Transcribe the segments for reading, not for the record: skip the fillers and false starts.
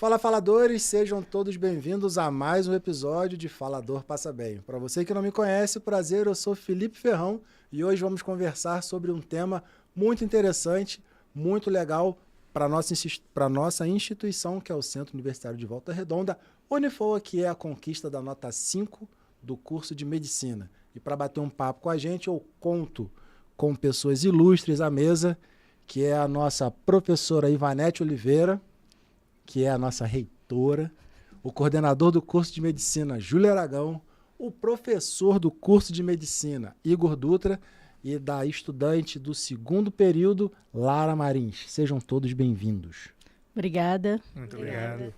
Fala, faladores, sejam todos bem-vindos a mais um episódio de Falador Passa Bem. Para você que não me conhece, prazer, eu sou Felipe Ferrão e hoje vamos conversar sobre um tema muito interessante, muito legal para a nossa instituição, que é o Centro Universitário de Volta Redonda, Unifoa, que é a conquista da nota 5 do curso de Medicina. E para bater um papo com a gente, eu conto com pessoas ilustres à mesa, que é a nossa professora Ivanete Oliveira, que é a nossa reitora, o coordenador do curso de Medicina, Júlio Aragão, o professor do curso de Medicina, Igor Dutra, e da estudante do segundo período, Lara Marins. Sejam todos bem-vindos. Obrigada. Muito obrigado.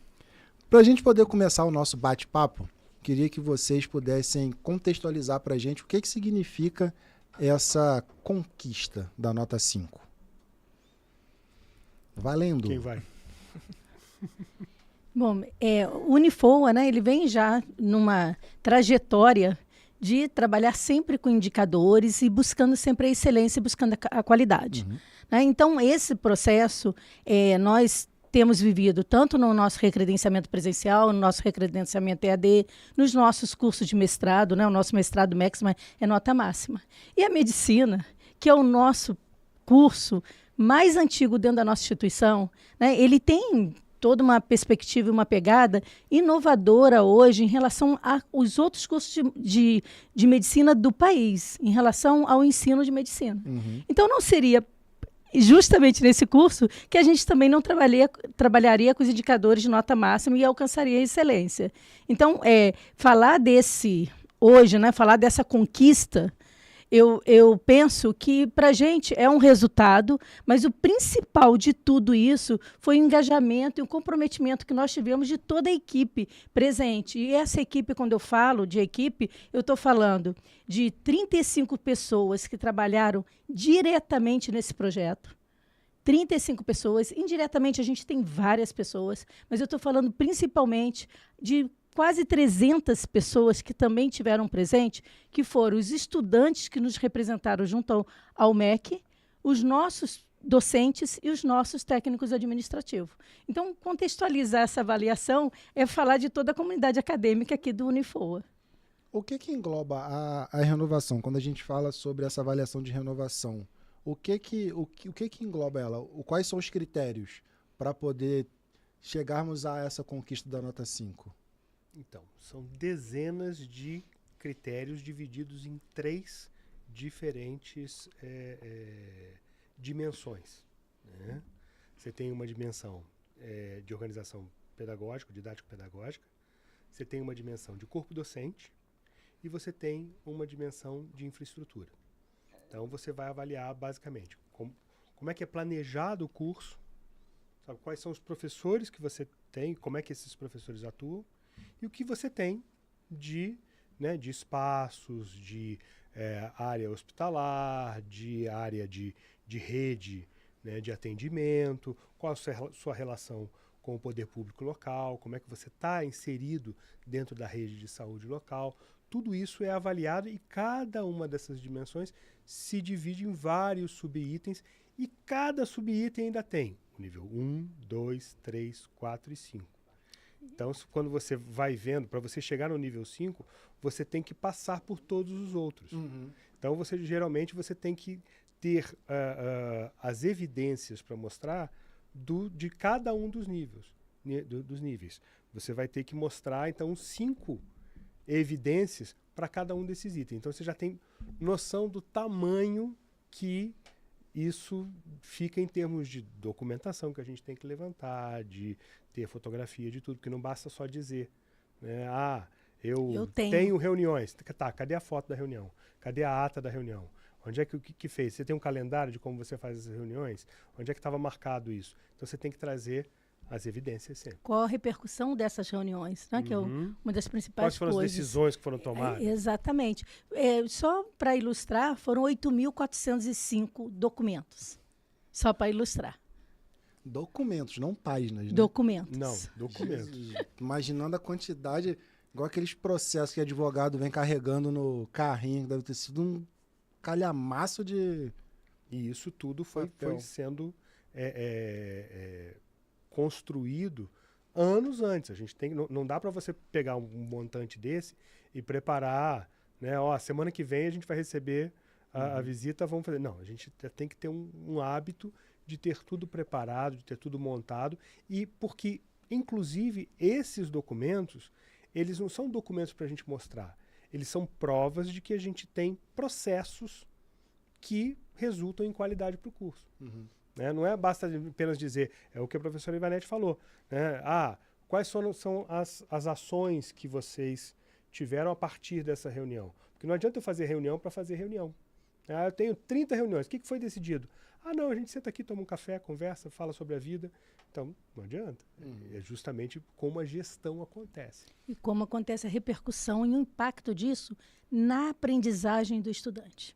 Para a gente poder começar o nosso bate-papo, queria que vocês pudessem contextualizar para a gente o que significa essa conquista da nota 5. Valendo. Quem vai? Bom, o Unifoa, né, ele vem já numa trajetória de trabalhar sempre com indicadores e buscando sempre a excelência, buscando a qualidade. Uhum. Né? Então, esse processo nós temos vivido tanto no nosso recredenciamento presencial, no nosso recredenciamento EAD, nos nossos cursos de mestrado, né? O nosso mestrado máximo é nota máxima. E a medicina, que é o nosso curso mais antigo dentro da nossa instituição, né? Ele tem toda uma perspectiva e uma pegada inovadora hoje em relação aos outros cursos de medicina do país, em relação ao ensino de medicina. Uhum. Então, não seria justamente nesse curso que a gente também não trabalharia com os indicadores de nota máxima e alcançaria a excelência. Então, falar desse hoje, né, falar dessa conquista, eu penso que para a gente é um resultado, mas o principal de tudo isso foi o engajamento e o comprometimento que nós tivemos de toda a equipe presente. E essa equipe, quando eu falo de equipe, eu estou falando de 35 pessoas que trabalharam diretamente nesse projeto. 35 pessoas, indiretamente a gente tem várias pessoas, mas eu estou falando principalmente de quase 300 pessoas que também tiveram presente, que foram os estudantes que nos representaram junto ao MEC, os nossos docentes e os nossos técnicos administrativos. Então, contextualizar essa avaliação é falar de toda a comunidade acadêmica aqui do Unifoa. O que engloba a renovação? Quando a gente fala sobre essa avaliação de renovação, o que engloba ela? Quais são os critérios para poder chegarmos a essa conquista da nota 5? Então, são dezenas de critérios divididos em 3 diferentes dimensões. Né? Você tem uma dimensão de organização pedagógica, didático-pedagógica, você tem uma dimensão de corpo docente e você tem uma dimensão de infraestrutura. Então, você vai avaliar basicamente como é que é planejado o curso, sabe, quais são os professores que você tem, como é que esses professores atuam, e o que você tem de espaços, de área hospitalar, de área de rede, né, de atendimento, qual a sua relação com o poder público local, como é que você está inserido dentro da rede de saúde local. Tudo isso é avaliado e cada uma dessas dimensões se divide em vários subitens e cada subitem ainda tem o nível 1, 2, 3, 4 e 5. Então, quando você vai vendo, para você chegar no nível 5, você tem que passar por todos os outros. Uhum. Então, geralmente você tem que ter as evidências para mostrar de cada um dos níveis. Você vai ter que mostrar, então, 5 evidências para cada um desses itens. Então, você já tem noção do tamanho que isso fica em termos de documentação que a gente tem que levantar, de ter fotografia de tudo, porque não basta só dizer, né? Eu tenho reuniões. Tá, cadê a foto da reunião? Cadê a ata da reunião? Onde é que fez? Você tem um calendário de como você faz as reuniões? Onde é que estava marcado isso? Então você tem que trazer as evidências sempre. Qual a repercussão dessas reuniões, né? Que é uma das principais coisas. Quais foram as decisões que foram tomadas? Exatamente. Só para ilustrar, foram 8.405 documentos. Só para ilustrar. Documentos, não páginas, né? Documentos. Não, documentos. Jesus, imaginando a quantidade, igual aqueles processos que advogado vem carregando no carrinho, deve ter sido um calhamaço de... E isso tudo foi sendo construído anos antes. A gente tem, não dá para você pegar um montante desse e preparar, né? Ó, semana que vem a gente vai receber a visita, vamos fazer. Não, a gente tem que ter um hábito de ter tudo preparado, de ter tudo montado, e porque, inclusive, esses documentos, eles não são documentos para a gente mostrar, eles são provas de que a gente tem processos que resultam em qualidade para o curso. Né? Não é basta apenas dizer, é o que a professora Ivanete falou, né? Quais são as ações que vocês tiveram a partir dessa reunião? Porque não adianta eu fazer reunião para fazer reunião. Eu tenho 30 reuniões, o que foi decidido? Não, a gente senta aqui, toma um café, conversa, fala sobre a vida. Então, não adianta. É justamente como a gestão acontece. E como acontece a repercussão e o impacto disso na aprendizagem do estudante.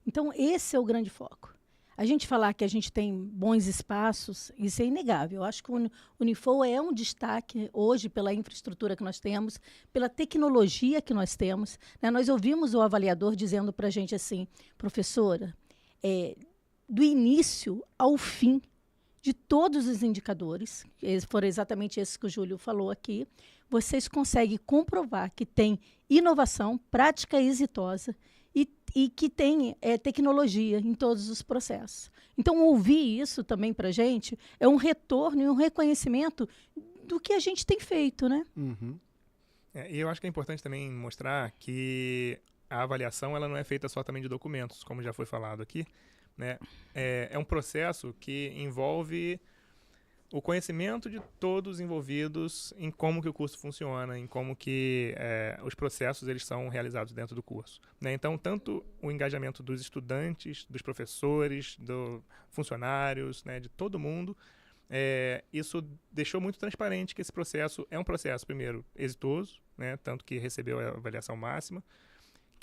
Então, esse é o grande foco. A gente falar que a gente tem bons espaços, isso é inegável. Eu acho que o Unifor é um destaque hoje pela infraestrutura que nós temos, pela tecnologia que nós temos. Né? Nós ouvimos o avaliador dizendo para a gente assim, professora, do início ao fim de todos os indicadores, foram exatamente esses que o Júlio falou aqui, vocês conseguem comprovar que tem inovação, prática exitosa e que tem tecnologia em todos os processos. Então, ouvir isso também para a gente é um retorno e um reconhecimento do que a gente tem feito, né? E eu acho que é importante também mostrar que a avaliação ela não é feita só também de documentos, como já foi falado aqui, né? É um processo que envolve o conhecimento de todos os envolvidos em como que o curso funciona, em como que os processos eles são realizados dentro do curso. Né? Então, tanto o engajamento dos estudantes, dos professores, dos funcionários, né, de todo mundo, isso deixou muito transparente que esse processo é um processo, primeiro, exitoso, né, tanto que recebeu a avaliação máxima,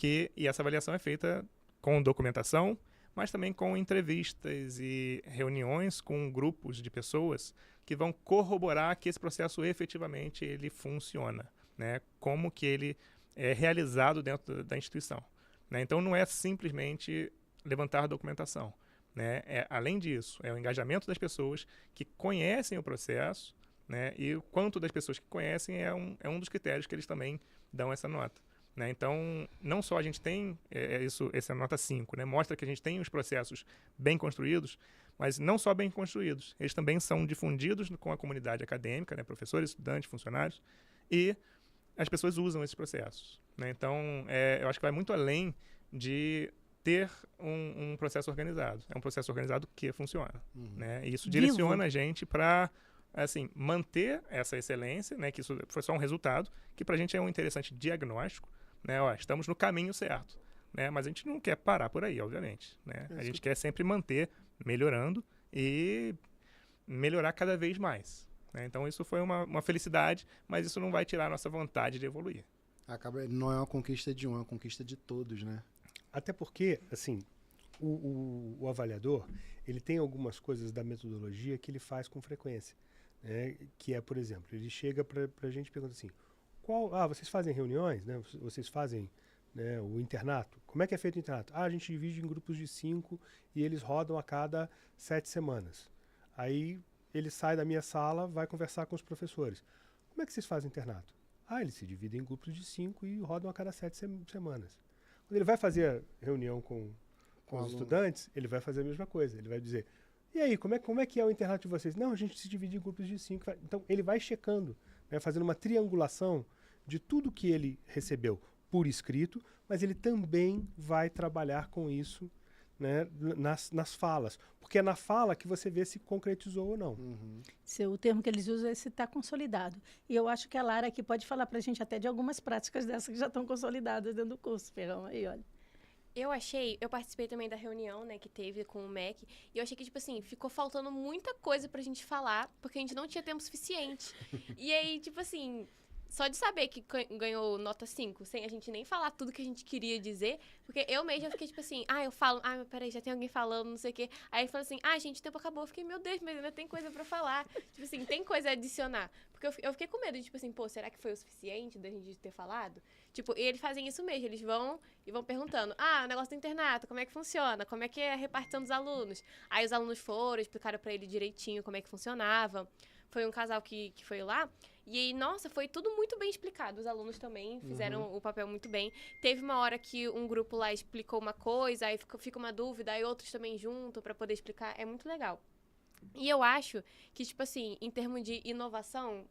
e essa avaliação é feita com documentação, mas também com entrevistas e reuniões com grupos de pessoas que vão corroborar que esse processo efetivamente ele funciona, né? Como que ele é realizado dentro da instituição. Né? Então, não é simplesmente levantar documentação. Né? Além disso, é o engajamento das pessoas que conhecem o processo, né? E o quanto das pessoas que conhecem é um dos critérios que eles também dão essa nota. Né? Então, não só a gente tem essa nota 5, né? Mostra que a gente tem os processos bem construídos, mas não só bem construídos, eles também são difundidos com a comunidade acadêmica, né? Professores, estudantes, funcionários, e as pessoas usam esses processos. Né? Então, eu acho que vai muito além de ter um processo organizado. É um processo organizado que funciona. Né? E isso direciona a gente para assim, manter essa excelência, né? Que isso foi só um resultado, que para a gente é um interessante diagnóstico. Né? Estamos no caminho certo, né? Mas a gente não quer parar por aí, obviamente. Né? A gente quer sempre manter melhorando e melhorar cada vez mais. Né? Então isso foi uma felicidade, mas isso não vai tirar a nossa vontade de evoluir. Não é uma conquista de um, é uma conquista de todos, né? Até porque, assim, o avaliador, ele tem algumas coisas da metodologia que ele faz com frequência. Né? Que é, por exemplo, ele chega para a gente e pergunta assim, vocês fazem reuniões, né? Vocês fazem, né, o internato? Como é que é feito o internato? A gente divide em grupos de 5 e eles rodam a cada 7 semanas. Aí ele sai da minha sala, vai conversar com os professores. Como é que vocês fazem internato? Eles se dividem em grupos de 5 e rodam a cada 7 semanas. Quando ele vai fazer reunião com os estudantes, ele vai fazer a mesma coisa. Ele vai dizer, e aí, como é que é o internato de vocês? Não, a gente se divide em grupos de 5. Então, ele vai checando, né, fazendo uma triangulação de tudo que ele recebeu por escrito, mas ele também vai trabalhar com isso, né, nas falas. Porque é na fala que você vê se concretizou ou não. O termo que eles usam é se está consolidado. E eu acho que a Lara aqui pode falar para a gente até de algumas práticas dessas que já estão consolidadas dentro do curso. Ferrão, aí, olha. Eu participei também da reunião, né, que teve com o MEC, e eu achei que, tipo assim, ficou faltando muita coisa pra gente falar, porque a gente não tinha tempo suficiente. E aí, tipo assim, só de saber que ganhou nota 5, sem a gente nem falar tudo que a gente queria dizer, porque eu mesma fiquei tipo assim, eu falo, mas peraí, já tem alguém falando, não sei o quê. Aí ele falou assim, gente, o tempo acabou. Eu fiquei, meu Deus, mas ainda tem coisa pra falar. Tipo assim, tem coisa a adicionar. Porque eu fiquei com medo de, tipo assim, será que foi o suficiente da gente ter falado? Tipo, e eles fazem isso mesmo, eles vão perguntando, o negócio do internato, como é que funciona? Como é que é a repartição dos alunos? Aí os alunos foram, explicaram pra ele direitinho como é que funcionava. foi um casal que foi lá. E aí, nossa, foi tudo muito bem explicado. Os alunos também fizeram o papel muito bem. Teve uma hora que um grupo lá explicou uma coisa, aí fica uma dúvida, aí outros também juntam pra poder explicar. É muito legal. E eu acho que, tipo assim, em termos de inovação,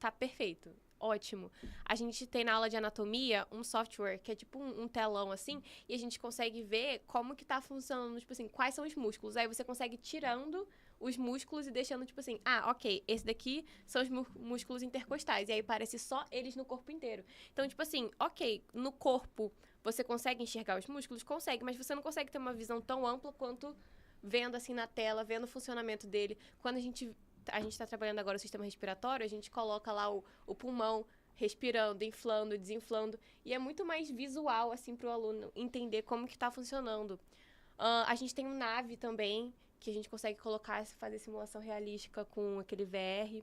tá perfeito. Ótimo. A gente tem na aula de anatomia um software que é tipo um telão assim, e a gente consegue ver como que tá funcionando, tipo assim, quais são os músculos. Aí você consegue ir tirando os músculos e deixando, tipo assim, ok, esse daqui são os músculos intercostais. E aí parece só eles no corpo inteiro. Então, tipo assim, ok, no corpo você consegue enxergar os músculos? Consegue, mas você não consegue ter uma visão tão ampla quanto vendo assim na tela, vendo o funcionamento dele. Quando a gente está trabalhando agora o sistema respiratório, a gente coloca lá o pulmão respirando, inflando, desinflando, e é muito mais visual, assim, para o aluno entender como que está funcionando. A gente tem um NAVE também, que a gente consegue colocar, fazer simulação realística com aquele VR.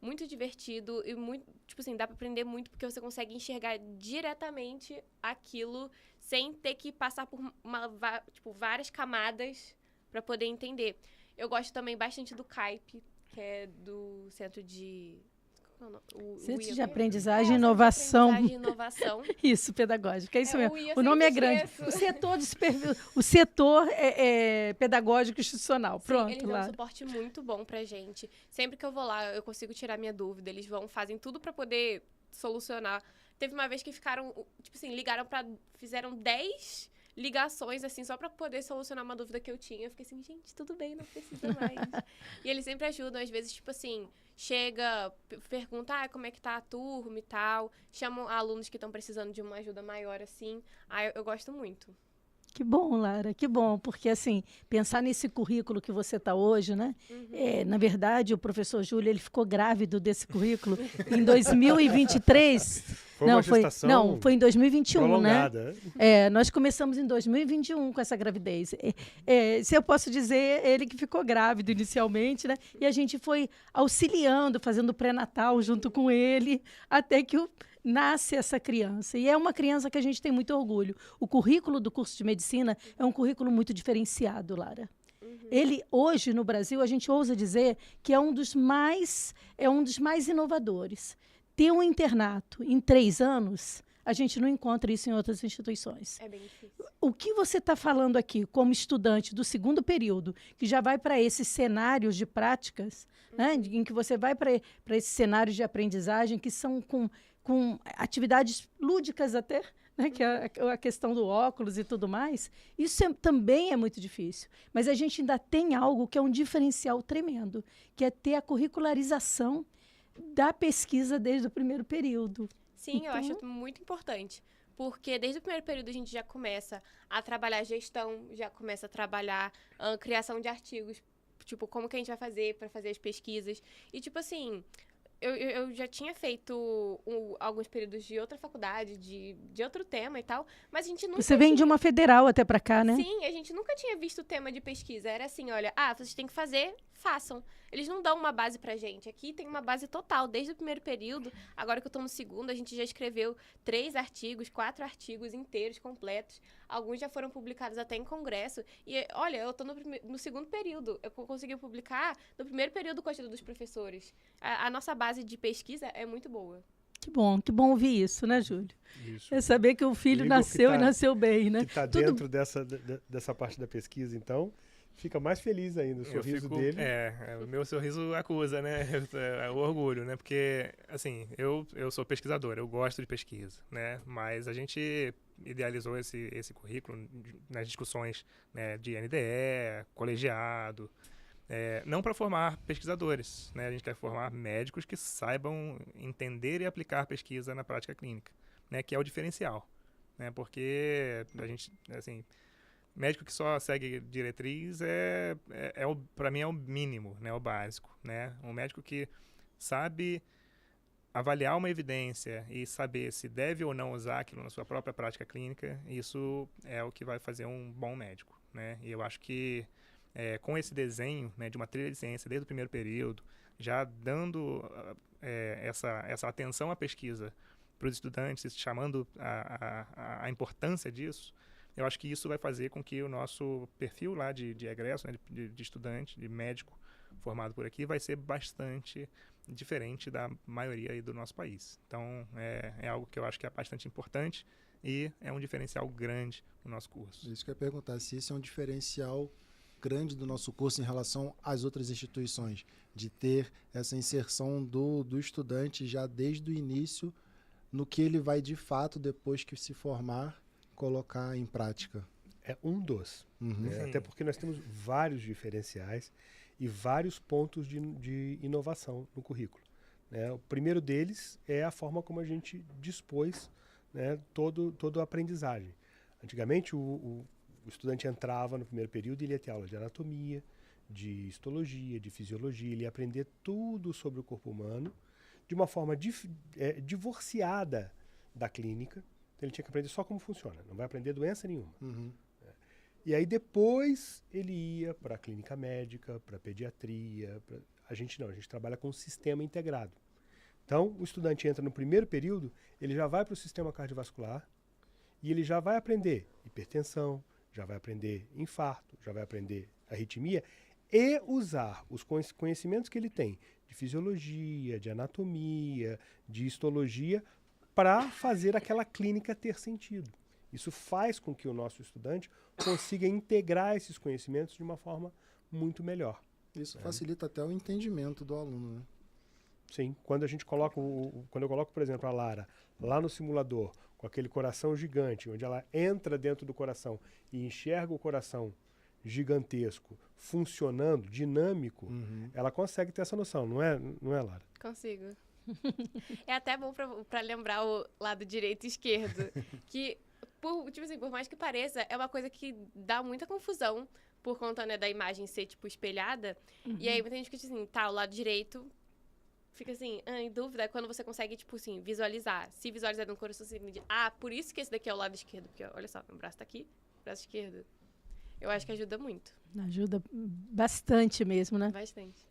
Muito divertido e muito, tipo assim, dá para aprender muito porque você consegue enxergar diretamente aquilo sem ter que passar por várias camadas para poder entender. Eu gosto também bastante do CAIP, que é do Centro de... Centro de Aprendizagem e Inovação. Aprendizagem e Inovação. Isso, pedagógico. É isso mesmo. IA O nome é sempre grande. O setor pedagógico institucional. Pronto, eles dão lá. um suporte muito bom pra gente. Sempre que eu vou lá, eu consigo tirar minha dúvida. Eles fazem tudo pra poder solucionar. Teve uma vez que ficaram, tipo assim, fizeram 10 ligações, assim, só pra poder solucionar uma dúvida que eu tinha. Eu fiquei assim, gente, tudo bem, não precisa mais. E eles sempre ajudam, às vezes, tipo assim, chega, pergunta, como é que tá a turma e tal. Chamam alunos que estão precisando de uma ajuda maior, assim. Eu gosto muito. Que bom, Lara, que bom, porque assim, pensar nesse currículo que você está hoje, né? Na verdade, o professor Júlio, ele ficou grávido desse currículo em 2023. Foi uma gestação foi em 2021, prolongada. né? Nós começamos em 2021 com essa gravidez. Se eu posso dizer, ele que ficou grávido inicialmente, né? E a gente foi auxiliando, fazendo pré-natal junto com ele, até que nasce essa criança. E é uma criança que a gente tem muito orgulho. O currículo do curso de medicina é um currículo muito diferenciado, Lara. Ele, hoje, no Brasil, a gente ousa dizer que é um dos mais inovadores. Ter um internato em 3 anos, a gente não encontra isso em outras instituições. É bem difícil. O que você está falando aqui, como estudante do 2º período, que já vai para esses cenários de práticas, né, em que você vai para esses cenários de aprendizagem que são com atividades lúdicas até, né, que é a questão do óculos e tudo mais, isso também é muito difícil. Mas a gente ainda tem algo que é um diferencial tremendo, que é ter a curricularização da pesquisa desde o 1º período. Sim, então, eu acho muito importante. Porque desde o 1º período a gente já começa a trabalhar gestão, já começa a trabalhar criação de artigos, tipo, como que a gente vai fazer para fazer as pesquisas. E, tipo assim, eu já tinha feito alguns períodos de outra faculdade, de outro tema e tal, mas a gente nunca Você vem de uma federal até para cá, né? Sim, a gente nunca tinha visto o tema de pesquisa. Era assim, olha, vocês têm que fazer, façam. Eles não dão uma base pra gente. Aqui tem uma base total, desde o 1º período. Agora que eu tô no 2º, a gente já escreveu 3 artigos, 4 artigos inteiros, completos. Alguns já foram publicados até em congresso. E, olha, eu tô no 2º período. Eu consegui publicar no 1º período com a ajuda dos professores. A nossa base de pesquisa é muito boa. Que bom ouvir isso, né, Júlio? Isso. É saber que o filho nasceu e nasceu bem, né? Que está dentro dessa parte da pesquisa, então, fica mais feliz ainda o sorriso dele. O meu sorriso acusa, né? É o orgulho, né? Porque, assim, eu sou pesquisador, eu gosto de pesquisa, né? Mas a gente idealizou esse currículo nas discussões, né, de NDE, colegiado, não para formar pesquisadores, né? A gente quer formar médicos que saibam entender e aplicar pesquisa na prática clínica, né? Que é o diferencial, né? Porque a gente, assim, médico que só segue diretriz para mim é o mínimo, né? O básico, né? Um médico que sabe avaliar uma evidência e saber se deve ou não usar aquilo na sua própria prática clínica, isso é o que vai fazer um bom médico, né? E eu acho que com esse desenho, né, de uma trilha de ciência desde o 1º período, já dando essa atenção à pesquisa para os estudantes, chamando a importância disso, eu acho que isso vai fazer com que o nosso perfil lá de egresso, né, de estudante, de médico, formado por aqui vai ser bastante diferente da maioria aí do nosso país. Então, é algo que eu acho que é bastante importante e é um diferencial grande no nosso curso. Isso que eu ia perguntar, se esse é um diferencial grande do nosso curso em relação às outras instituições, de ter essa inserção do estudante já desde o início no que ele vai de fato, depois que se formar, colocar em prática. É um dos. Uhum. Até porque nós temos vários diferenciais e vários pontos de inovação no currículo. Né? O primeiro deles é a forma como a gente dispôs, né, toda a aprendizagem. Antigamente, o estudante entrava no primeiro período e ele ia ter aula de anatomia, de histologia, de fisiologia, ele ia aprender tudo sobre o corpo humano de uma forma divorciada da clínica. Então, ele tinha que aprender só como funciona, não vai aprender doença nenhuma. Uhum. E aí depois ele ia para a clínica médica, para a pediatria. A gente trabalha com um sistema integrado. Então, o estudante entra no primeiro período, ele já vai para o sistema cardiovascular e ele já vai aprender hipertensão, já vai aprender infarto, já vai aprender arritmia e usar os conhecimentos que ele tem de fisiologia, de anatomia, de histologia para fazer aquela clínica ter sentido. Isso faz com que o nosso estudante consiga integrar esses conhecimentos de uma forma muito melhor. Isso facilita até o entendimento do aluno, né? Sim, quando a gente coloca, quando eu coloco, por exemplo, a Lara lá no simulador, com aquele coração gigante, onde ela entra dentro do coração e enxerga o coração gigantesco, funcionando, dinâmico, ela consegue ter essa noção, não é, Lara? Consigo. É até bom pra lembrar o lado direito e esquerdo, que por mais que pareça, é uma coisa que dá muita confusão por conta, né, da imagem ser, tipo, espelhada. E aí muita gente fica assim, tá, o lado direito fica assim, em dúvida, quando você consegue, tipo assim, visualizar. Se visualizar no coração, você entende, por isso que esse daqui é o lado esquerdo. Porque, olha só, meu braço tá aqui, braço esquerdo. Eu acho que ajuda muito. Ajuda bastante mesmo, né? Bastante.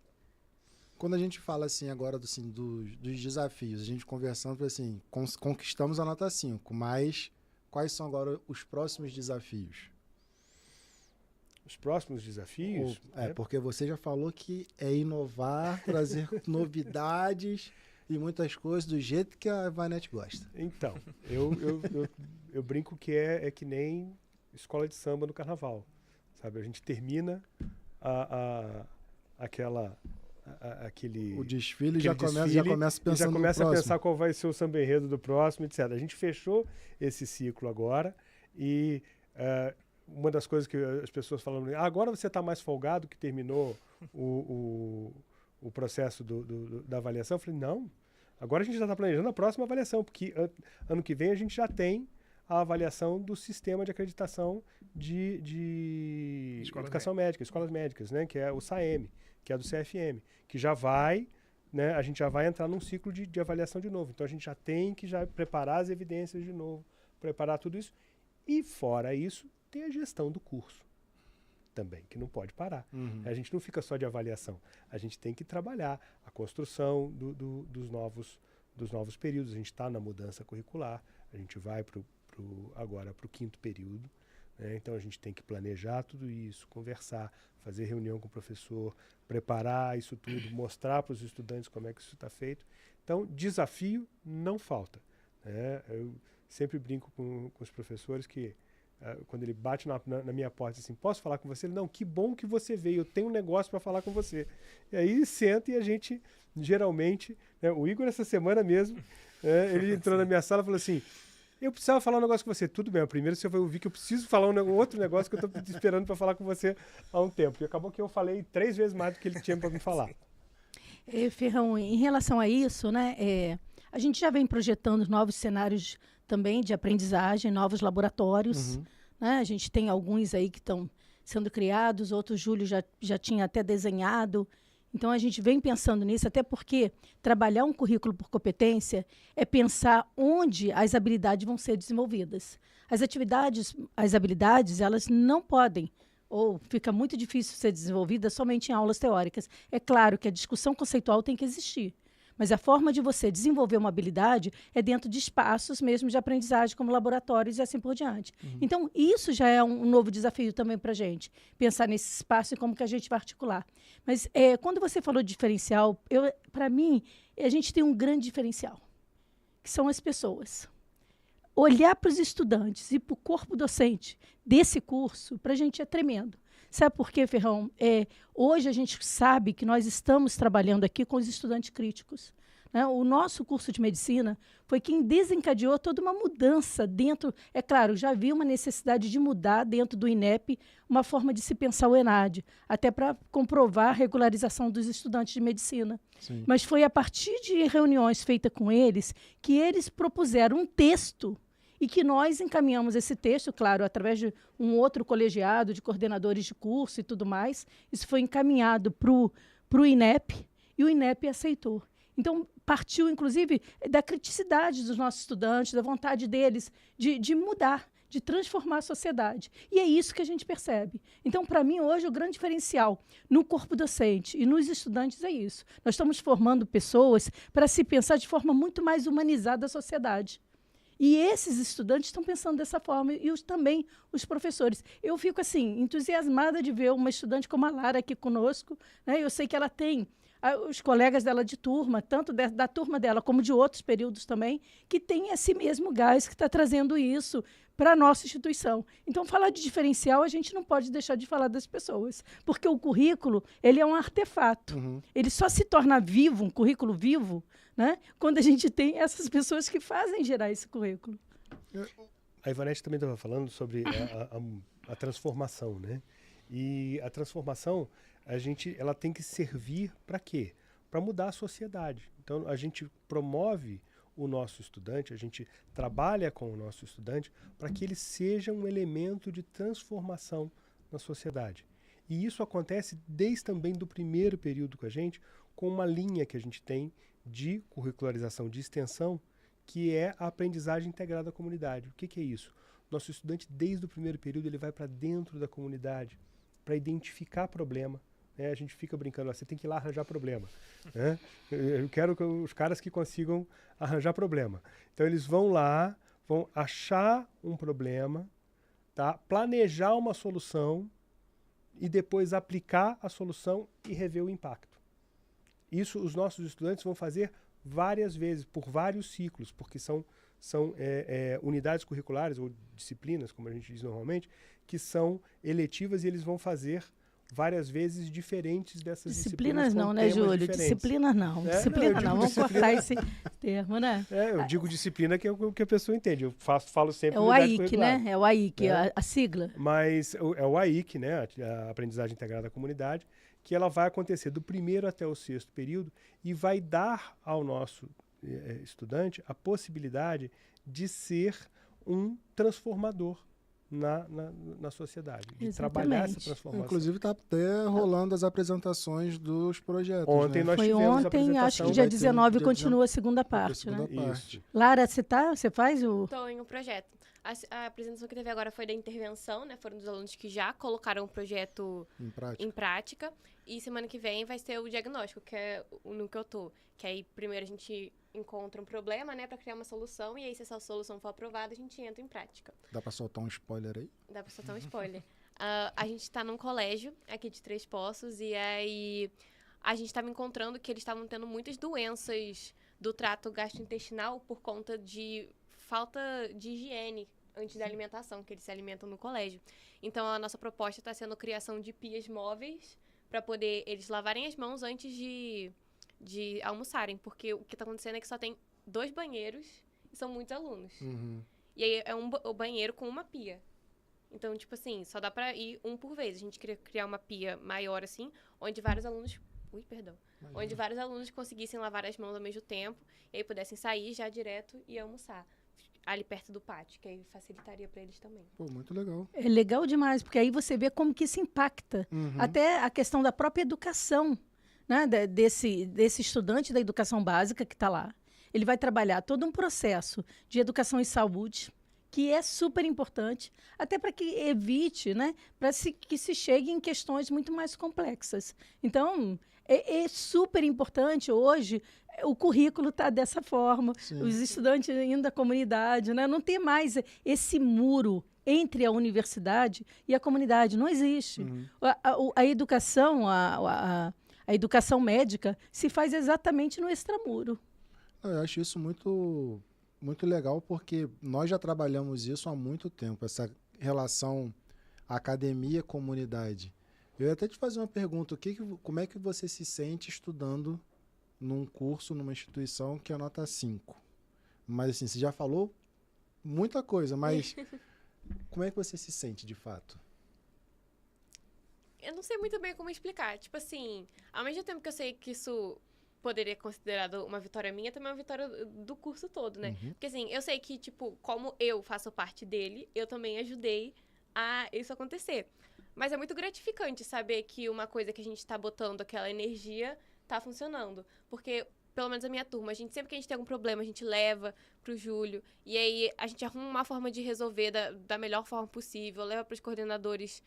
Quando a gente fala assim agora dos desafios, a gente conversando assim, conquistamos a nota 5, mas quais são agora os próximos desafios? Os próximos desafios... Porque você já falou que é inovar, trazer novidades e muitas coisas do jeito que a Vanet gosta. Então, eu brinco que é que nem escola de samba no carnaval, sabe? A gente termina aquele... O desfile já começa pensando já começa no a próximo. pensar qual vai ser o samba enredo do próximo, etc. A gente fechou esse ciclo agora e uma das coisas que as pessoas falam, agora você está mais folgado que terminou o processo da avaliação. Eu falei, não, agora a gente já está planejando a próxima avaliação, porque ano que vem a gente já tem a avaliação do sistema de acreditação de educação médica, escolas médicas, né, que é o SAEM, que é do CFM, que já vai, né, a gente já vai entrar num ciclo de avaliação de novo. Então a gente já tem que preparar as evidências de novo, preparar tudo isso. E fora isso, tem a gestão do curso também, que não pode parar. A gente não fica só de avaliação, a gente tem que trabalhar a construção dos novos períodos. A gente está na mudança curricular, a gente vai agora para o 5º período, né? Então a gente tem que planejar tudo isso, conversar, fazer reunião com o professor, preparar isso tudo, mostrar para os estudantes como é que isso está feito. Então, desafio não falta, né? Eu sempre brinco com os professores que quando ele bate na minha porta assim, posso falar com você? Ele, não, que bom que você veio, eu tenho um negócio para falar com você. E aí senta e a gente, geralmente, né, o Igor essa semana mesmo, ele entrou na minha sala e falou assim, eu precisava falar um negócio com você. Tudo bem, primeiro você vai ouvir que eu preciso falar um outro negócio que eu estou esperando para falar com você há um tempo. E acabou que eu falei 3 vezes mais do que ele tinha para me falar. Ferrão, em relação a isso, né, a gente já vem projetando novos cenários também de aprendizagem, novos laboratórios. Né? A gente tem alguns aí que estão sendo criados, outros Júlio já tinha até desenhado. Então, a gente vem pensando nisso, até porque trabalhar um currículo por competência é pensar onde as habilidades vão ser desenvolvidas. As habilidades, elas não podem, ou fica muito difícil ser desenvolvida somente em aulas teóricas. É claro que a discussão conceitual tem que existir, Mas a forma de você desenvolver uma habilidade é dentro de espaços mesmo de aprendizagem, como laboratórios e assim por diante. Então, isso já é um novo desafio também para a gente, pensar nesse espaço e como que a gente vai articular. Mas quando você falou de diferencial, para mim, a gente tem um grande diferencial, que são as pessoas. Olhar para os estudantes e para o corpo docente desse curso, para a gente é tremendo. Sabe por quê, Ferrão? Hoje a gente sabe que nós estamos trabalhando aqui com os estudantes críticos, né? O nosso curso de medicina foi quem desencadeou toda uma mudança dentro. É claro, já havia uma necessidade de mudar dentro do INEP uma forma de se pensar o ENAD, até para comprovar a regularização dos estudantes de medicina. Sim. Mas foi a partir de reuniões feitas com eles que eles propuseram um texto e que nós encaminhamos esse texto, claro, através de um outro colegiado de coordenadores de curso e tudo mais. Isso foi encaminhado para o INEP e o INEP aceitou. Então, partiu, inclusive, da criticidade dos nossos estudantes, da vontade deles de mudar, de transformar a sociedade. E é isso que a gente percebe. Então, para mim, hoje, o grande diferencial no corpo docente e nos estudantes é isso. Nós estamos formando pessoas para se pensar de forma muito mais humanizada a sociedade. E esses estudantes estão pensando dessa forma, e também os professores. Eu fico, assim, entusiasmada de ver uma estudante como a Lara aqui conosco, né? Eu sei que ela tem os colegas dela de turma, tanto da turma dela como de outros períodos também, que tem esse mesmo gás que está trazendo isso para a nossa instituição. Então, falar de diferencial, a gente não pode deixar de falar das pessoas, porque o currículo ele é um artefato. Ele só se torna vivo, um currículo vivo, né, quando a gente tem essas pessoas que fazem gerar esse currículo. A Ivanete também estava falando sobre a transformação, né? E a transformação, ela tem que servir para quê? Para mudar a sociedade. Então, a gente promove o nosso estudante, a gente trabalha com o nosso estudante para que ele seja um elemento de transformação na sociedade. E isso acontece desde também do primeiro período com a gente, com uma linha que a gente tem de curricularização de extensão, que é a aprendizagem integrada à comunidade. O que é isso? Nosso estudante, desde o primeiro período, ele vai para dentro da comunidade para identificar problema. A gente fica brincando, você tem que ir lá arranjar problema. Né? Eu quero que os caras que consigam arranjar problema. Então, eles vão lá, vão achar um problema, tá? Planejar uma solução e depois aplicar a solução e rever o impacto. Isso os nossos estudantes vão fazer várias vezes, por vários ciclos, porque são unidades curriculares ou disciplinas, como a gente diz normalmente, que são eletivas e eles vão fazer várias vezes diferentes dessas disciplinas. Não, né, Júlio? Diferentes. Disciplinas não. Disciplina não. Vamos cortar esse termo, né? Eu digo disciplina que é o que a pessoa entende. Eu falo sempre o AIC, né? É o AIC, a sigla. Mas é o AIC, né? A Aprendizagem Integrada à Comunidade, que ela vai acontecer do primeiro até o sexto período e vai dar ao nosso estudante a possibilidade de ser um transformador na sociedade, de trabalhar essa transformação. Inclusive está até rolando as apresentações dos projetos. Ontem né? nós Foi tivemos ontem, a apresentação. acho que dia 19 continua a segunda parte, né? Isso. Lara, você faz o... Estou em um projeto. A apresentação que teve agora foi da intervenção, né? Foram dos alunos que já colocaram o projeto em prática. E semana que vem vai ser o diagnóstico, que é no que eu tô. Que aí primeiro a gente encontra um problema, né? Pra criar uma solução. E aí se essa solução for aprovada, a gente entra em prática. Dá pra soltar um spoiler aí? Dá pra soltar um spoiler. A gente tá num colégio aqui de Três Poços. E aí a gente tava encontrando que eles estavam tendo muitas doenças do trato gastrointestinal por conta de falta de higiene antes da alimentação, que eles se alimentam no colégio. Então, a nossa proposta está sendo a criação de pias móveis para poder eles lavarem as mãos antes de almoçarem, porque o que está acontecendo é que só tem 2 banheiros e são muitos alunos. E aí é o banheiro com uma pia. Então, tipo assim, só dá para ir um por vez. A gente queria criar uma pia maior, assim, onde vários alunos... Onde vários alunos conseguissem lavar as mãos ao mesmo tempo e aí pudessem sair já direto e almoçar ali perto do pátio, que aí facilitaria para eles também. Pô, muito legal. É legal demais, porque aí você vê como que isso impacta. Até a questão da própria educação, né? Desse estudante da educação básica que está lá. Ele vai trabalhar todo um processo de educação e saúde, que é super importante, até para que evite, né, que se chegue em questões muito mais complexas. Então, é super importante hoje, o currículo está dessa forma, Sim. os estudantes indo da comunidade, né, não tem mais esse muro entre a universidade e a comunidade, não existe. Uhum. A educação, a educação médica se faz exatamente no extramuro. Eu acho isso muito, muito legal, porque nós já trabalhamos isso há muito tempo, essa relação academia-comunidade. Eu ia até te fazer uma pergunta, como é que você se sente estudando num curso, numa instituição que é nota 5? Mas assim, você já falou muita coisa, mas como é que você se sente de fato? Eu não sei muito bem como explicar. Tipo assim, ao mesmo tempo que eu sei que isso poderia ser considerado uma vitória minha, também é uma vitória do curso todo, né? Uhum. Porque assim, eu sei que, tipo, como eu faço parte dele, eu também ajudei a isso acontecer. Mas é muito gratificante saber que uma coisa que a gente tá botando aquela energia tá funcionando. Porque, pelo menos a minha turma, sempre que a gente tem algum problema, a gente leva pro Júlio. E aí a gente arruma uma forma de resolver da melhor forma possível, leva pros coordenadores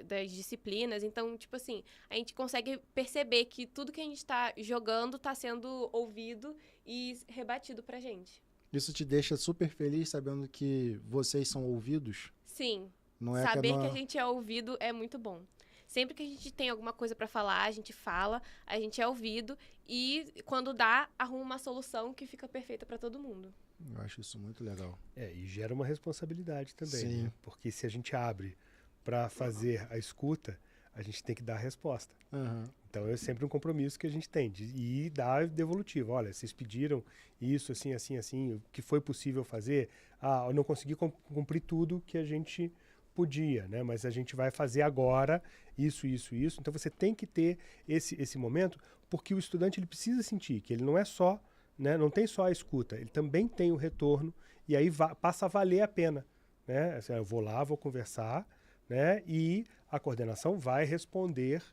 das disciplinas. Então, tipo assim, a gente consegue perceber que tudo que a gente tá jogando tá sendo ouvido e rebatido pra gente. Isso te deixa super feliz sabendo que vocês são ouvidos? Sim. Não é Saber que a gente é ouvido é muito bom. Sempre que a gente tem alguma coisa pra falar, a gente fala, a gente é ouvido e quando dá, arruma uma solução que fica perfeita pra todo mundo. Eu acho isso muito legal. E gera uma responsabilidade também, Sim. né? Porque se a gente abre para fazer a escuta, a gente tem que dar a resposta. Uhum. Então é sempre um compromisso que a gente tem de ir dar devolutivo. Olha, vocês pediram isso, assim, assim, assim, o que foi possível fazer? Eu não consegui cumprir tudo que a gente podia, né? Mas a gente vai fazer agora isso, isso, isso. Então você tem que ter esse momento, porque o estudante ele precisa sentir que ele não é só, né? Não tem só a escuta, ele também tem o retorno e aí passa a valer a pena, né? Assim, eu vou lá, vou conversar, né? E a coordenação vai responder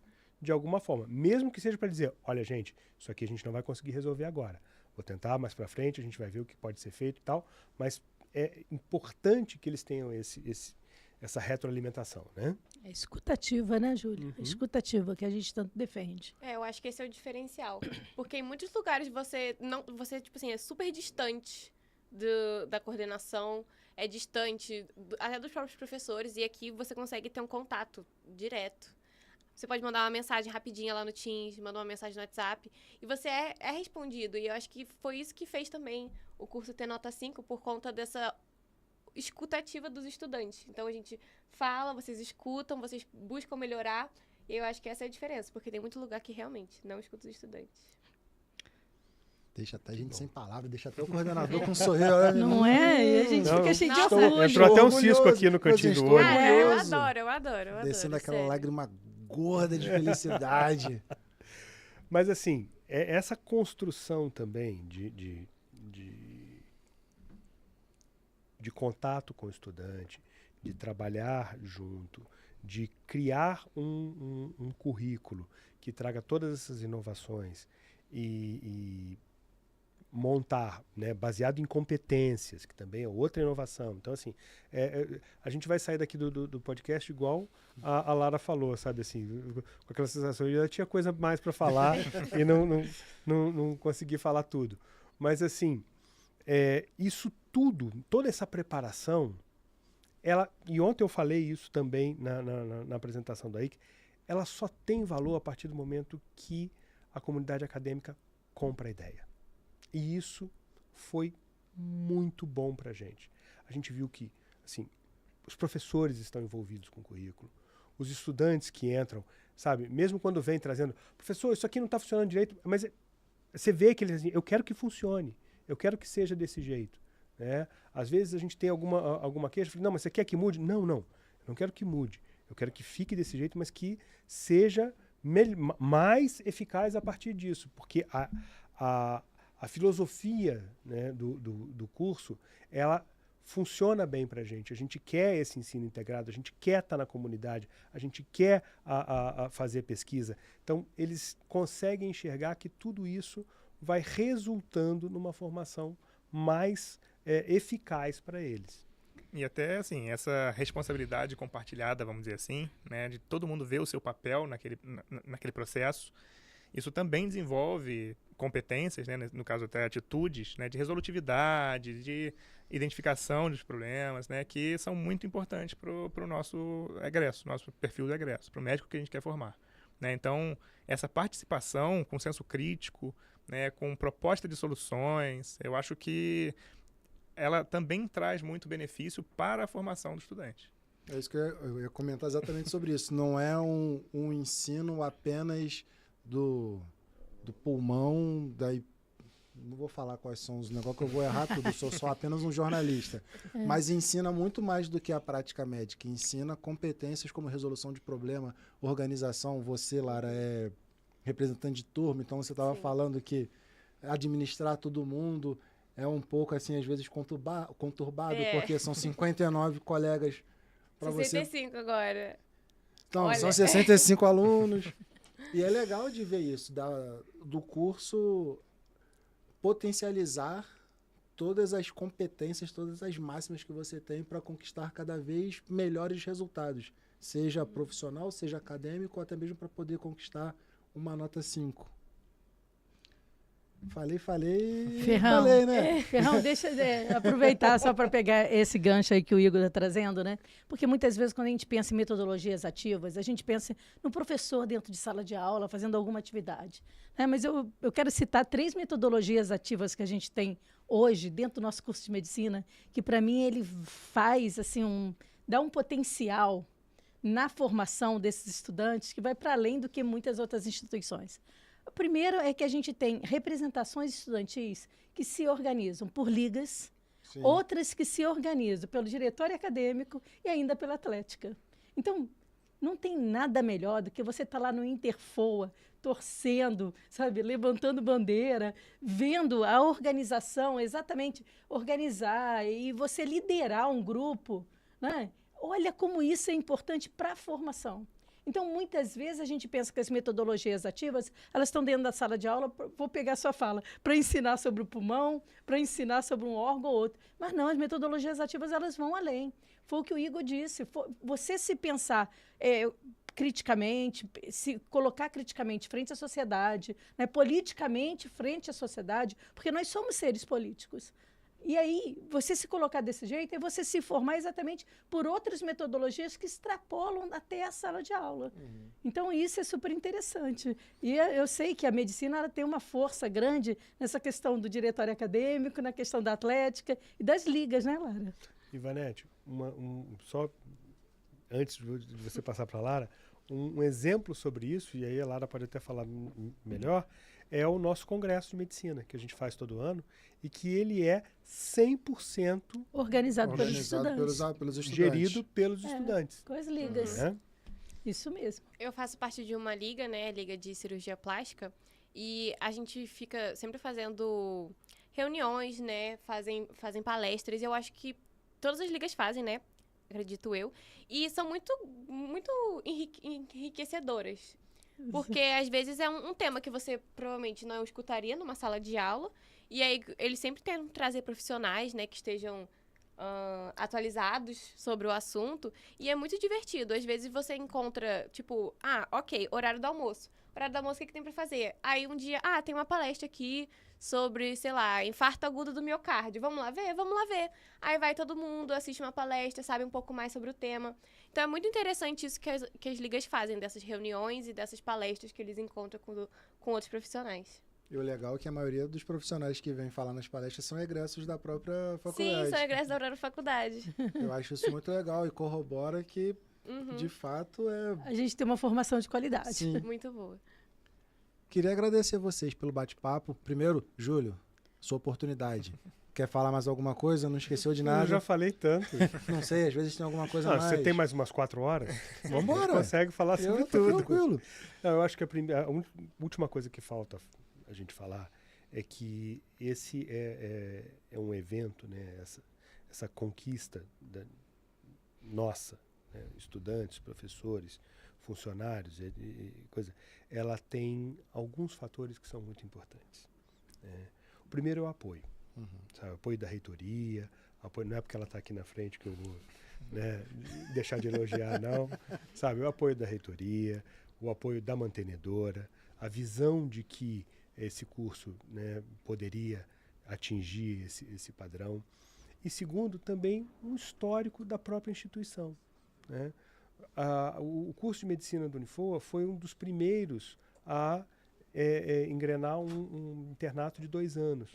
de alguma forma, mesmo que seja para dizer, olha gente, isso aqui a gente não vai conseguir resolver agora. Vou tentar mais para frente, a gente vai ver o que pode ser feito e tal, mas é importante que eles tenham essa retroalimentação, né? É escutativa, né, Júlio? Uhum. Escutativa, que a gente tanto defende. Eu acho que esse é o diferencial. Porque em muitos lugares você tipo assim, é super distante da coordenação, é distante até dos próprios professores, e aqui você consegue ter um contato direto. Você pode mandar uma mensagem rapidinha lá no Teams, mandar uma mensagem no WhatsApp, e você é respondido. E eu acho que foi isso que fez também o curso ter nota 5, por conta dessa escutativa dos estudantes. Então a gente fala, vocês escutam, vocês buscam melhorar, e eu acho que essa é a diferença, porque tem muito lugar que realmente não escuta os estudantes. Deixa até a gente sem palavras, deixa até o coordenador com um sorriso. Não é? E a gente Não, fica cheio de nossa, orgulho. entrou até um orgulhoso. cisco aqui no cantinho do Estou olho. Eu orgulhoso. adoro. Descendo aquela sério. lágrima gorda de felicidade. Mas assim, essa construção também de contato com o estudante, de trabalhar junto, de criar um currículo que traga todas essas inovações e montar, né, baseado em competências, que também é outra inovação. Então, assim, a gente vai sair daqui do podcast igual a Lara falou, sabe, assim, com aquela sensação de eu tinha coisa mais para falar e não consegui falar tudo. Mas, assim, isso tudo, toda essa preparação, e ontem eu falei isso também na apresentação da IC, ela só tem valor a partir do momento que a comunidade acadêmica compra a ideia. E isso foi muito bom para a gente. A gente viu que, assim, os professores estão envolvidos com o currículo, os estudantes que entram, sabe, mesmo quando vem trazendo, professor, isso aqui não está funcionando direito, mas você vê que eles assim, eu quero que funcione, eu quero que seja desse jeito, né? Às vezes a gente tem alguma queixa, não, mas você quer que mude? Não, eu não quero que mude, eu quero que fique desse jeito, mas que seja mais eficaz a partir disso, porque a filosofia, né, do curso, ela funciona bem para a gente quer esse ensino integrado, a gente quer estar na comunidade, a gente quer fazer pesquisa. Então, eles conseguem enxergar que tudo isso vai resultando numa formação mais eficaz para eles. E até, assim, essa responsabilidade compartilhada, vamos dizer assim, né, de todo mundo ver o seu papel naquele processo, isso também desenvolve competências, né, no caso até atitudes, né, de resolutividade, de identificação dos problemas, né, que são muito importantes para o nosso egresso, nosso perfil do egresso, para o médico que a gente quer formar. Né? Então, essa participação com senso crítico, né, com proposta de soluções, eu acho que ela também traz muito benefício para a formação do estudante. É isso que eu ia comentar exatamente sobre isso. Não é um ensino apenas do pulmão, daí não vou falar quais são os negócios que eu vou errar tudo, sou só apenas um jornalista. Mas ensina muito mais do que a prática médica. Ensina competências como resolução de problema, organização. Você, Lara, é representante de turma, então você estava falando que administrar todo mundo é um pouco, assim, às vezes conturbado, porque são 59 colegas para você. 65 agora. Então, Olha. são 65 alunos. E é legal de ver isso, do curso potencializar todas as competências, todas as máximas que você tem para conquistar cada vez melhores resultados, seja profissional, seja acadêmico, ou até mesmo para poder conquistar uma nota 5. Ferrão, né? Ferrão, deixa eu aproveitar só para pegar esse gancho aí que o Igor está trazendo, né? Porque muitas vezes quando a gente pensa em metodologias ativas, a gente pensa no professor dentro de sala de aula fazendo alguma atividade. Né? Mas eu quero citar 3 metodologias ativas que a gente tem hoje dentro do nosso curso de medicina, que para mim ele faz assim dá um potencial na formação desses estudantes que vai para além do que muitas outras instituições. O primeiro é que a gente tem representações estudantis que se organizam por ligas, Sim. outras que se organizam pelo diretório acadêmico e ainda pela atlética. Então, não tem nada melhor do que você estar lá no Interfoa, torcendo, sabe, levantando bandeira, vendo a organização, exatamente, organizar e você liderar um grupo, né? Olha como isso é importante para a formação. Então, muitas vezes, a gente pensa que as metodologias ativas, elas estão dentro da sala de aula, vou pegar a sua fala, para ensinar sobre o pulmão, para ensinar sobre um órgão ou outro. Mas não, as metodologias ativas, elas vão além. Foi o que o Igor disse. Você se pensar criticamente, se colocar criticamente frente à sociedade, né, politicamente frente à sociedade, porque nós somos seres políticos. E aí, você se colocar desse jeito é você se formar exatamente por outras metodologias que extrapolam até a sala de aula. Uhum. Então, isso é super interessante. E eu sei que a medicina ela tem uma força grande nessa questão do diretório acadêmico, na questão da atlética e das ligas, né, Lara? Ivanete, só antes de você passar para a Lara, um exemplo sobre isso, e aí a Lara pode até falar melhor, é o nosso congresso de medicina, que a gente faz todo ano, e que ele é 100% organizado pelos estudantes. Gerido pelos estudantes. Com as ligas. Isso mesmo. Eu faço parte de uma liga, né? Liga de cirurgia plástica. E a gente fica sempre fazendo reuniões, né? Fazem palestras. Eu acho que todas as ligas fazem, né? Acredito eu. E são muito, muito enriquecedoras. Porque, às vezes, é um tema que você provavelmente não escutaria numa sala de aula. E aí, eles sempre tentam trazer profissionais, né, que estejam atualizados sobre o assunto. E é muito divertido. Às vezes, você encontra, tipo, ok, horário do almoço. Horário do almoço, o que tem pra fazer? Aí, um dia, tem uma palestra aqui sobre, sei lá, infarto agudo do miocárdio. Vamos lá ver? Vamos lá ver. Aí vai todo mundo, assiste uma palestra, sabe um pouco mais sobre o tema. Então, é muito interessante isso que as ligas fazem, dessas reuniões e dessas palestras que eles encontram com outros profissionais. E o legal é que a maioria dos profissionais que vêm falar nas palestras são egressos da própria faculdade. Sim, são egressos da própria faculdade. Eu acho isso muito legal e corrobora que, de fato, a gente tem uma formação de qualidade. Sim. Muito boa. Queria agradecer vocês pelo bate-papo. Primeiro, Júlio, sua oportunidade. Quer falar mais alguma coisa? Não esqueceu de nada? Eu já falei tanto. Não sei, às vezes tem alguma coisa a mais. Você tem mais umas 4 horas? Vamos embora. Consegue falar sobre tudo. Tranquilo. Eu acho que a última coisa que falta a gente falar é que esse é um evento, né? Essa conquista nossa, né? Estudantes, professores, funcionários, coisa, ela tem alguns fatores que são muito importantes. O primeiro é o apoio. Sabe? Apoio da reitoria, apoio, não é porque ela está aqui na frente que eu vou, né, deixar de elogiar, não. Sabe? O apoio da reitoria, o apoio da mantenedora, a visão de que esse curso, né, poderia atingir esse padrão. E segundo, também um histórico da própria instituição, né? O curso de medicina do Unifoa foi um dos primeiros a engrenar um internato de 2 anos.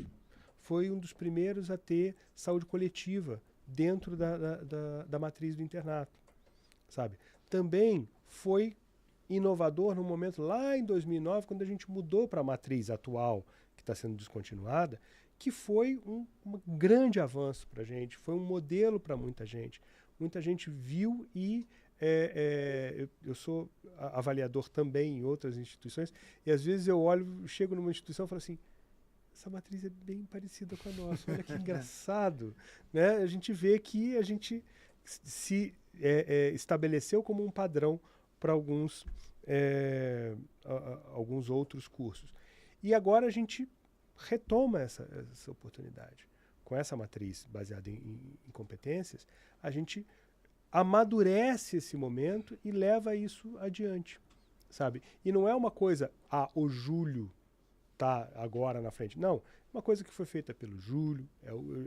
Foi um dos primeiros a ter saúde coletiva dentro da matriz do internato, sabe? Também foi inovador no momento lá em 2009, quando a gente mudou para a matriz atual, que está sendo descontinuada, que foi um grande avanço para a gente, foi um modelo para muita gente. Muita gente viu e eu sou avaliador também em outras instituições, e às vezes eu olho, chego numa instituição e falo assim, essa matriz é bem parecida com a nossa, olha que engraçado. Né? A gente vê que a gente se estabeleceu como um padrão para alguns outros cursos. E agora a gente retoma essa oportunidade. Com essa matriz baseada em competências, a gente amadurece esse momento e leva isso adiante, sabe? E não é uma coisa, o Júlio está agora na frente. Não, uma coisa que foi feita pelo Júlio,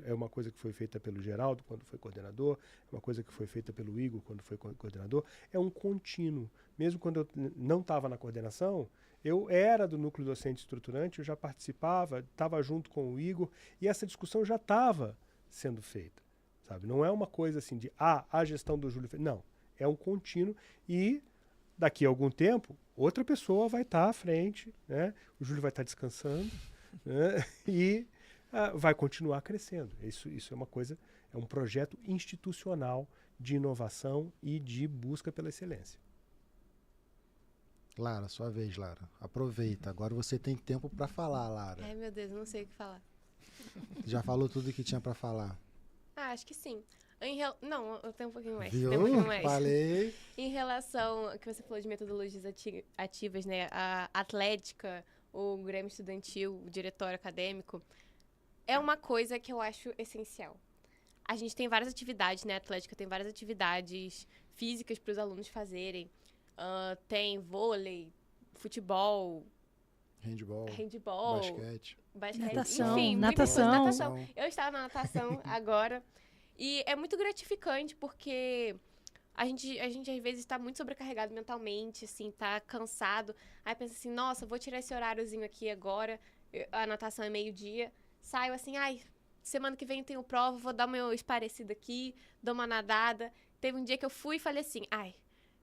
é uma coisa que foi feita pelo Geraldo quando foi coordenador, é uma coisa que foi feita pelo Igor quando foi coordenador, é um contínuo. Mesmo quando eu não estava na coordenação, eu era do núcleo docente estruturante, eu já participava, estava junto com o Igor, e essa discussão já estava sendo feita, sabe? Não é uma coisa assim de, a gestão do Júlio... Não, é um contínuo e daqui a algum tempo, outra pessoa vai estar à frente, né? O Júlio vai estar descansando, né? E vai continuar crescendo. Isso é uma coisa, é um projeto institucional de inovação e de busca pela excelência. Lara, sua vez, Lara. Aproveita. Agora você tem tempo para falar, Lara. Ai, meu Deus, eu não sei o que falar. Já falou tudo que tinha para falar? Acho que sim. Não, eu tenho um pouquinho mais. Viu? Tenho um pouquinho mais. Falei. Em relação ao que você falou de metodologias ativas, né? A atlética, o Grêmio Estudantil, o diretório acadêmico, é uma coisa que eu acho essencial. A gente tem várias atividades, né? A atlética tem várias atividades físicas para os alunos fazerem. Tem vôlei, futebol, handball, basquete, natação, enfim, natação. Eu estava na natação agora e é muito gratificante porque a gente às vezes está muito sobrecarregado mentalmente, assim, tá cansado. Aí pensa assim, nossa, vou tirar esse horáriozinho aqui agora, a natação é 12:00, saio assim, semana que vem eu tenho prova, vou dar o meu esparecido aqui, dou uma nadada. Teve um dia que eu fui e falei assim,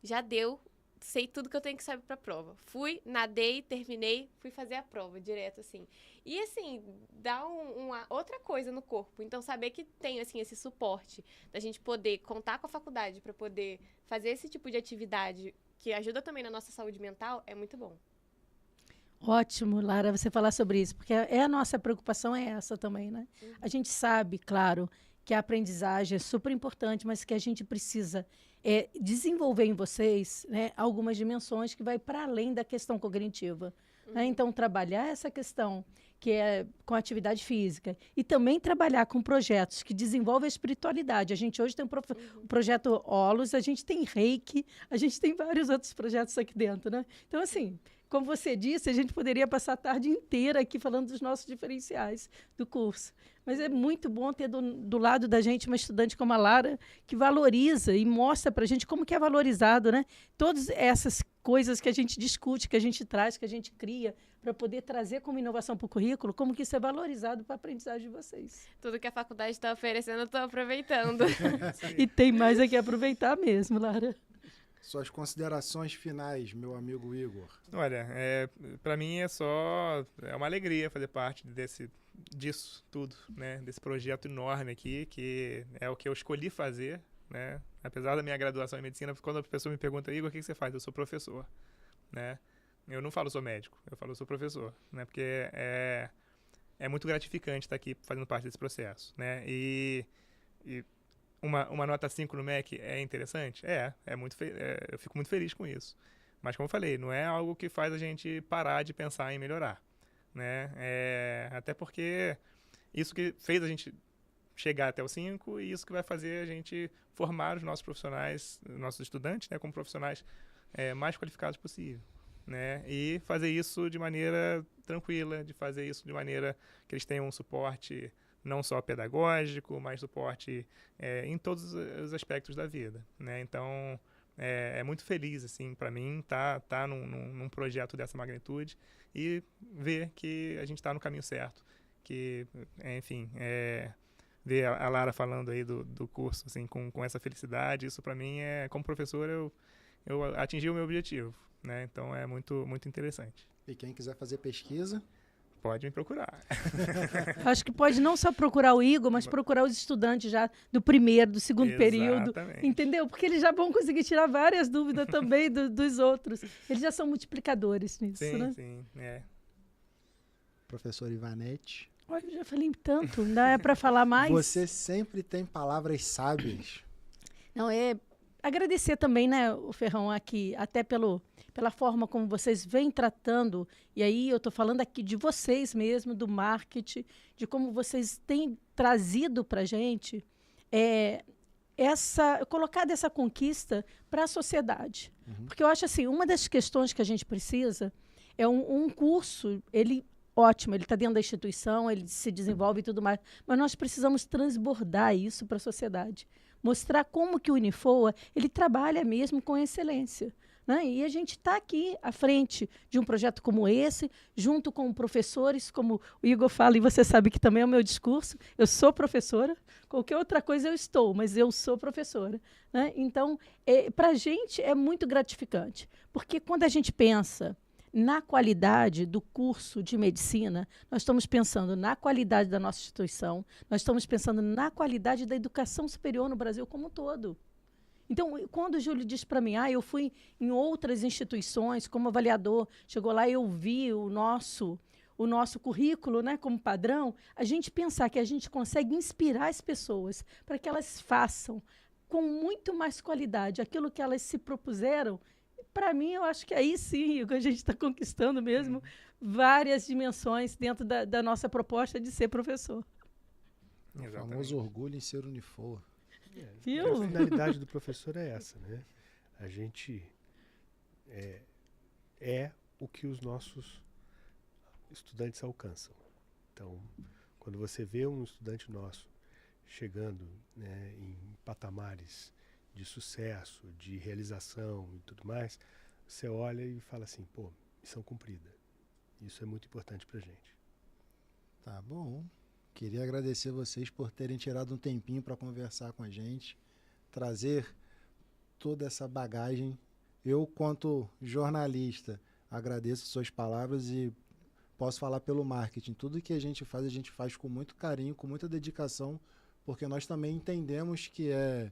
já deu, sei tudo que eu tenho que saber pra prova. Fui, nadei, terminei, fui fazer a prova direto, assim. E, assim, dá uma outra coisa no corpo. Então, saber que tem, assim, esse suporte da gente poder contar com a faculdade pra poder fazer esse tipo de atividade que ajuda também na nossa saúde mental é muito bom. Ótimo, Lara, você falar sobre isso, porque a nossa preocupação é essa também, né? A gente sabe, claro, que a aprendizagem é super importante, mas que a gente precisa desenvolver em vocês, né, algumas dimensões que vai para além da questão cognitiva. Né? Então, trabalhar essa questão que é com atividade física e também trabalhar com projetos que desenvolvem a espiritualidade. A gente hoje tem um projeto Holos, a gente tem Reiki, a gente tem vários outros projetos aqui dentro, né? Então, assim, como você disse, a gente poderia passar a tarde inteira aqui falando dos nossos diferenciais do curso. Mas é muito bom ter do lado da gente uma estudante como a Lara, que valoriza e mostra para a gente como que é valorizado, né? Todas essas coisas que a gente discute, que a gente traz, que a gente cria, para poder trazer como inovação para o currículo, como que isso é valorizado para a aprendizagem de vocês. Tudo que a faculdade está oferecendo, eu estou aproveitando. E tem mais aqui a aproveitar mesmo, Lara. Suas considerações finais, meu amigo Igor. Olha, para mim é uma alegria fazer parte disso tudo, né? Desse projeto enorme aqui, que é o que eu escolhi fazer, né? Apesar da minha graduação em medicina, quando a pessoa me pergunta, Igor, o que você faz? Eu sou professor, né? Eu não falo sou médico, eu falo sou professor, né? Porque é muito gratificante estar aqui fazendo parte desse processo, né? E uma nota 5 no MEC é interessante? Eu fico muito feliz com isso. Mas, como eu falei, não é algo que faz a gente parar de pensar em melhorar, né? Até porque isso que fez a gente chegar até o 5 e isso que vai fazer a gente formar os nossos profissionais, nossos estudantes, né, como profissionais mais qualificados possível, né, e fazer isso de maneira tranquila, de fazer isso de maneira que eles tenham um suporte não só pedagógico, mas suporte em todos os aspectos da vida, né, então é muito feliz, assim, para mim, tá num projeto dessa magnitude e ver que a gente está no caminho certo, que, enfim, ver a Lara falando aí do curso, assim, com essa felicidade, isso para mim como professor, eu atingi o meu objetivo, né? Então é muito, muito interessante. E quem quiser fazer pesquisa, pode me procurar. Acho que pode não só procurar o Igor, mas procurar os estudantes já do primeiro, do segundo período. Entendeu? Porque eles já vão conseguir tirar várias dúvidas também dos outros. Eles já são multiplicadores nisso, né? Sim, Professor Ivanete. Olha, eu já falei tanto, ainda é para falar mais? Você sempre tem palavras sábias. Não, agradecer também, né, o Ferrão, aqui, até pela forma como vocês vêm tratando, e aí eu estou falando aqui de vocês mesmo, do marketing, de como vocês têm trazido para a gente colocado essa conquista para a sociedade. Uhum. Porque eu acho assim, uma das questões que a gente precisa é um curso, ótimo, ele está dentro da instituição, ele se desenvolve e tudo mais, mas nós precisamos transbordar isso para a sociedade. Mostrar como que o Unifoa, ele trabalha mesmo com excelência. Né? E a gente está aqui à frente de um projeto como esse, junto com professores, como o Igor fala, e você sabe que também é o meu discurso, eu sou professora, qualquer outra coisa eu estou, mas eu sou professora. Né? Então, para a gente é muito gratificante, porque quando a gente pensa na qualidade do curso de medicina, nós estamos pensando na qualidade da nossa instituição, nós estamos pensando na qualidade da educação superior no Brasil como um todo. Então, quando o Júlio diz para mim, eu fui em outras instituições como avaliador, chegou lá e eu vi o nosso currículo, né, como padrão, a gente pensar que a gente consegue inspirar as pessoas para que elas façam com muito mais qualidade aquilo que elas se propuseram. Para mim, eu acho que aí sim a gente está conquistando mesmo várias dimensões dentro da nossa proposta de ser professor. O famoso orgulho em ser Unifoa. A finalidade do professor é essa, né? A gente é o que os nossos estudantes alcançam. Então, quando você vê um estudante nosso chegando, né, em patamares de sucesso, de realização e tudo mais, você olha e fala assim, missão cumprida. Isso é muito importante pra gente. Tá bom. Queria agradecer vocês por terem tirado um tempinho para conversar com a gente, trazer toda essa bagagem. Eu, quanto jornalista, agradeço suas palavras e posso falar pelo marketing. Tudo que a gente faz com muito carinho, com muita dedicação, porque nós também entendemos que é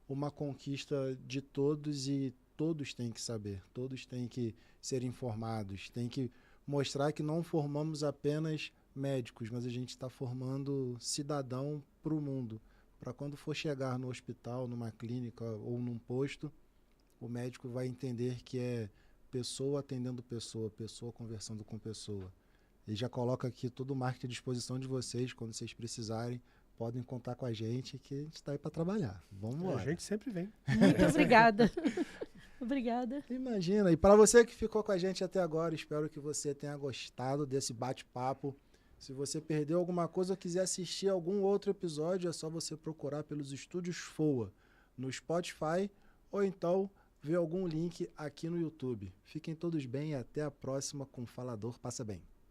uma conquista de todos e todos têm que saber, todos têm que ser informados, têm que mostrar que não formamos apenas médicos, mas a gente está formando cidadão para o mundo, para quando for chegar no hospital, numa clínica ou num posto, o médico vai entender que é pessoa atendendo pessoa, pessoa conversando com pessoa. E já coloca aqui todo o marketing à disposição de vocês, quando vocês precisarem, podem contar com a gente, que a gente está aí para trabalhar. Vamos lá. A gente sempre vem. Muito obrigada. Obrigada. Imagina. E para você que ficou com a gente até agora, espero que você tenha gostado desse bate-papo. Se você perdeu alguma coisa ou quiser assistir algum outro episódio, é só você procurar pelos Estúdios FOA no Spotify ou então ver algum link aqui no YouTube. Fiquem todos bem e até a próxima com Falador Passa Bem.